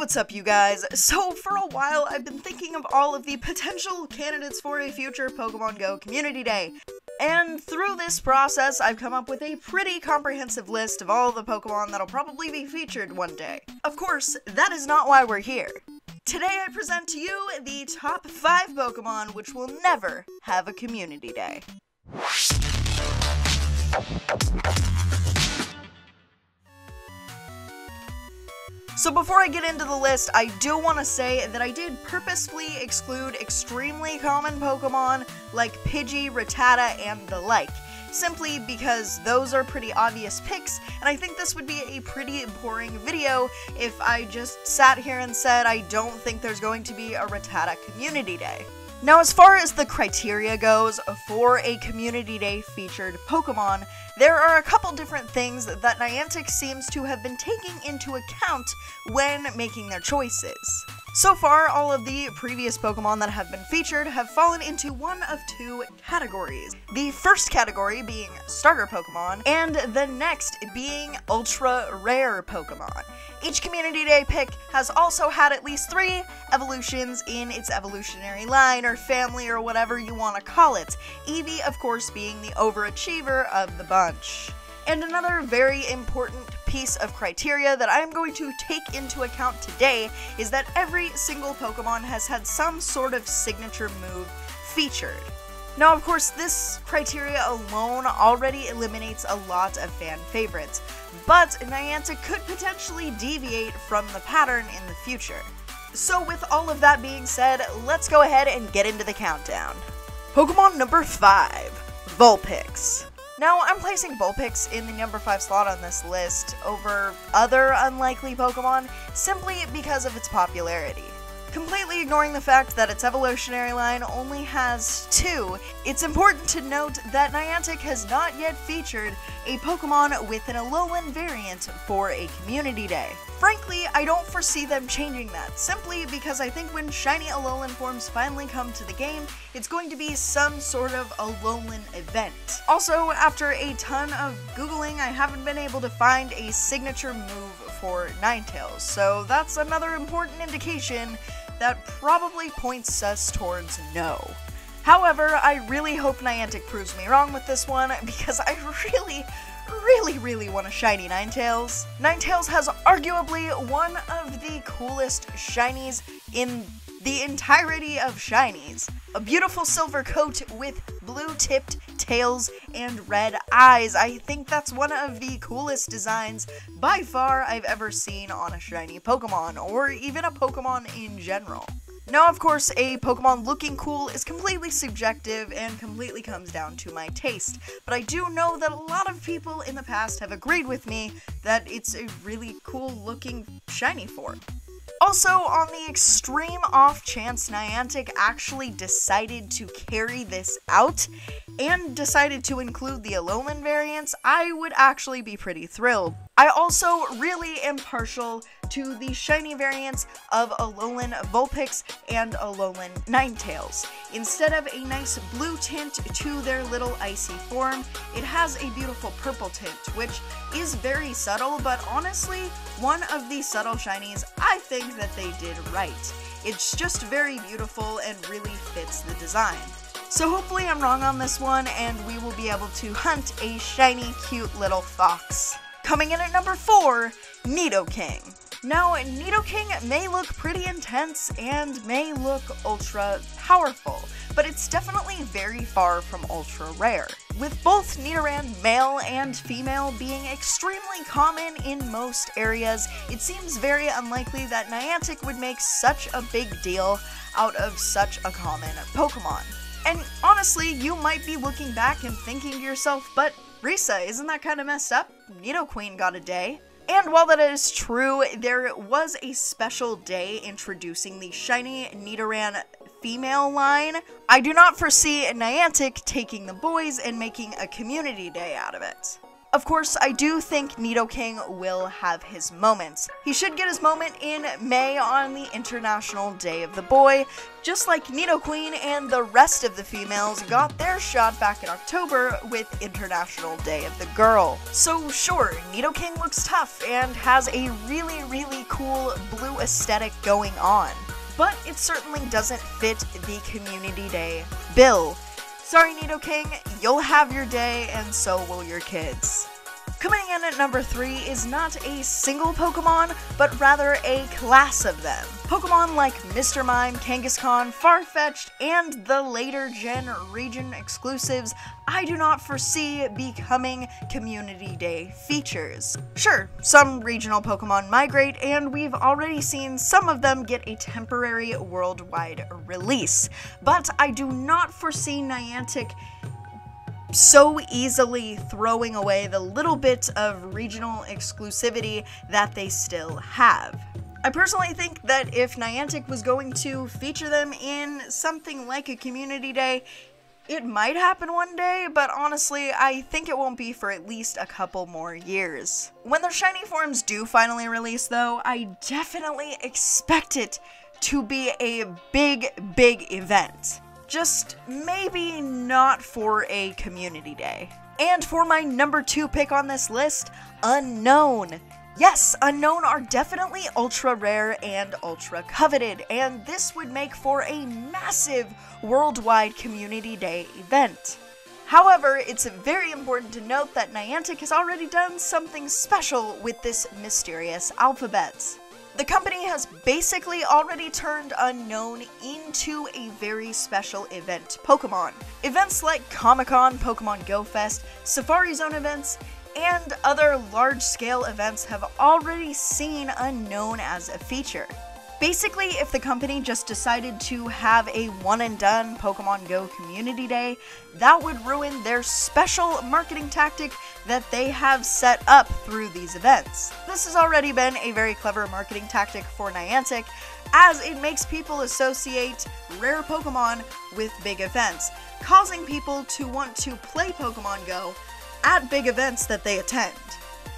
what's up, you guys? So, for a while, I've been thinking of all of the potential candidates for a future Pokemon Go Community Day. And through this process, I've come up with a pretty comprehensive list of all the Pokemon that'll probably be featured one day. Of course, that is not why we're here. Today I present to you the top 5 Pokemon which will never have a Community Day. So before I get into the list, I do want to say that I did purposefully exclude extremely common Pokemon like Pidgey, Ratatta, and the like, simply because those are pretty obvious picks, and I think this would be a pretty boring video if I just sat here and said I don't think there's going to be a Ratatta Community Day. Now, as far as the criteria goes for a Community Day featured Pokemon, there are a couple different things that Niantic seems to have been taking into account when making their choices. So far, all of the previous Pokemon that have been featured have fallen into one of 2 categories. The first category being starter Pokemon, and the next being ultra rare Pokemon. Each Community Day pick has also had at least 3 evolutions in its evolutionary line or family or whatever you want to call it, Eevee of course being the overachiever of the bunch. And another very important piece of criteria that I'm going to take into account today is that every single Pokemon has had some sort of signature move featured. Now, of course, this criteria alone already eliminates a lot of fan favorites, but Niantic could potentially deviate from the pattern in the future. So with all of that being said, let's go ahead and get into the countdown. Pokemon number 5, Vulpix. Now, I'm placing Vulpix in the number 5 slot on this list over other unlikely Pokemon simply because of its popularity. Completely ignoring the fact that its evolutionary line only has 2, it's important to note that Niantic has not yet featured a Pokemon with an Alolan variant for a Community Day. Frankly, I don't foresee them changing that, simply because I think when shiny Alolan forms finally come to the game, it's going to be some sort of Alolan event. Also, after a ton of Googling, I haven't been able to find a signature move for Ninetales, so that's another important indication that probably points us towards no. However, I really hope Niantic proves me wrong with this one, because I really want a shiny Ninetales. Ninetales has arguably one of the coolest shinies in the entirety of shinies. A beautiful silver coat with blue-tipped tails and red eyes. I think that's one of the coolest designs by far I've ever seen on a shiny Pokemon, or even a Pokemon in general. Now, of course, a Pokemon looking cool is completely subjective and completely comes down to my taste, but I do know that a lot of people in the past have agreed with me that it's a really cool looking shiny form. Also, on the extreme off chance Niantic actually decided to carry this out and decided to include the Alolan variants, I would actually be pretty thrilled. I also really am partial to the shiny variants of Alolan Vulpix and Alolan Ninetales. Instead of a nice blue tint to their little icy form, it has a beautiful purple tint, which is very subtle, but honestly, one of the subtle shinies I think that they did right. It's just very beautiful and really fits the design. So hopefully I'm wrong on this one, and we will be able to hunt a shiny, cute little fox. Coming in at number 4, Nidoking. Now, Nidoking may look pretty intense and may look ultra powerful, but it's definitely very far from ultra rare. With both Nidoran male and female being extremely common in most areas, it seems very unlikely that Niantic would make such a big deal out of such a common Pokemon. And honestly, you might be looking back and thinking to yourself, but Risa, isn't that kind of messed up? Nidoqueen got a day. And while that is true, there was a special day introducing the shiny Nidoran female line. I do not foresee Niantic taking the boys and making a Community Day out of it. Of course, I do think Nidoking will have his moments. He should get his moment in May on the International Day of the Boy, just like Nidoqueen and the rest of the females got their shot back in October with International Day of the Girl. So sure, Nidoking looks tough and has a really cool blue aesthetic going on, but it certainly doesn't fit the Community Day bill. Sorry Nidoking, you'll have your day and so will your kids. Coming in at number 3 is not a single Pokemon, but rather a class of them. Pokemon like Mr. Mime, Kangaskhan, Farfetch'd, and the later gen region exclusives I do not foresee becoming Community Day features. Sure, some regional Pokemon migrate, and we've already seen some of them get a temporary worldwide release, but I do not foresee Niantic so easily throwing away the little bit of regional exclusivity that they still have. I personally think that if Niantic was going to feature them in something like a Community Day, it might happen one day, but honestly, I think it won't be for at least a couple more years. When their shiny forms do finally release though, I definitely expect it to be a big event. Just maybe not for a Community Day. And for my number 2 pick on this list, Unknown. Yes, Unknown are definitely ultra rare and ultra coveted, and this would make for a massive worldwide Community Day event. However, it's very important to note that Niantic has already done something special with this mysterious alphabet. The company has basically already turned Unknown into a very special event Pokemon. Events like Comic-Con, Pokemon Go Fest, Safari Zone events, and other large-scale events have already seen Unknown as a feature. Basically, if the company just decided to have a one-and-done Pokemon Go Community Day, that would ruin their special marketing tactic that they have set up through these events. This has already been a very clever marketing tactic for Niantic, as it makes people associate rare Pokemon with big events, causing people to want to play Pokemon Go at big events that they attend.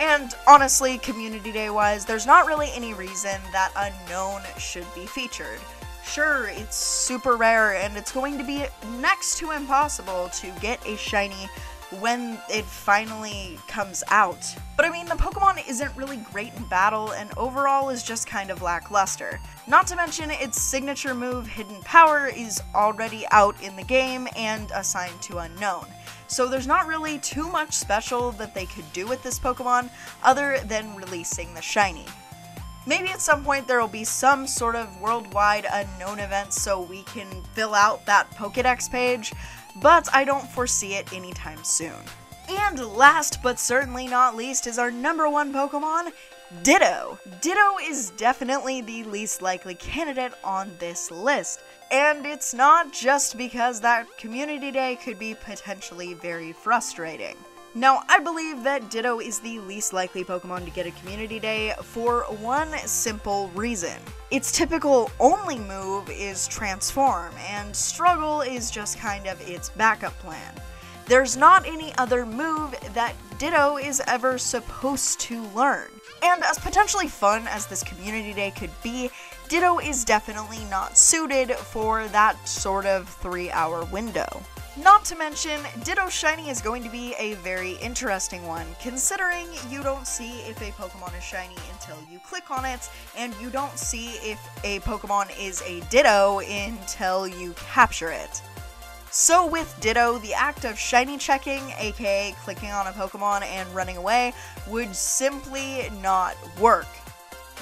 And honestly, Community Day wise, there's not really any reason that Unknown should be featured. Sure, it's super rare and it's going to be next to impossible to get a shiny when it finally comes out. But I mean, the Pokemon isn't really great in battle and overall is just kind of lackluster. Not to mention, its signature move, Hidden Power, is already out in the game and assigned to Unknown. So there's not really too much special that they could do with this Pokemon other than releasing the shiny. Maybe at some point there will be some sort of worldwide Unknown event so we can fill out that Pokédex page, but I don't foresee it anytime soon. And last but certainly not least is our number 1 Pokemon, Ditto. Ditto is definitely the least likely candidate on this list. And it's not just because that Community Day could be potentially very frustrating. Now, I believe that Ditto is the least likely Pokemon to get a Community Day for one simple reason. Its typical only move is Transform, and Struggle is just kind of its backup plan. There's not any other move that Ditto is ever supposed to learn. And as potentially fun as this Community Day could be, Ditto is definitely not suited for that sort of 3-hour window. Not to mention, Ditto Shiny is going to be a very interesting one, considering you don't see if a Pokemon is shiny until you click on it, and you don't see if a Pokemon is a Ditto until you capture it. So with Ditto, the act of shiny checking, aka clicking on a Pokemon and running away, would simply not work.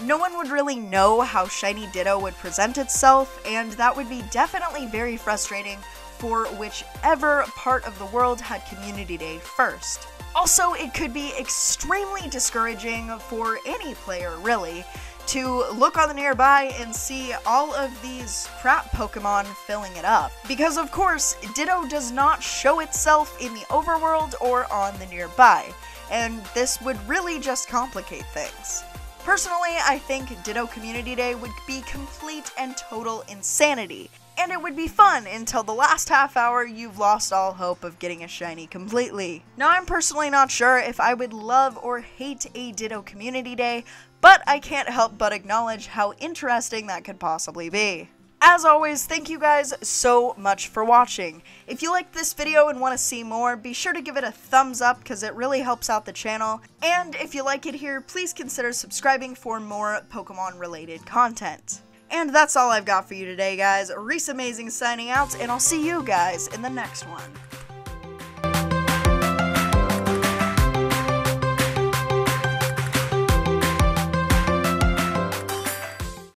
No one would really know how shiny Ditto would present itself, and that would be definitely very frustrating for whichever part of the world had Community Day first. Also, it could be extremely discouraging for any player, really, to look on the nearby and see all of these crap Pokemon filling it up. Because of course, Ditto does not show itself in the overworld or on the nearby, and this would really just complicate things. Personally, I think Ditto Community Day would be complete and total insanity. and it would be fun until the last half hour you've lost all hope of getting a shiny completely. Now, I'm personally not sure if I would love or hate a Ditto Community Day, but I can't help but acknowledge how interesting that could possibly be. As always, thank you guys so much for watching. If you liked this video and want to see more, be sure to give it a thumbs up because it really helps out the channel. And if you like it here, please consider subscribing for more Pokemon related content. And that's all I've got for you today, guys. Risa Amazing signing out, and I'll see you guys in the next one.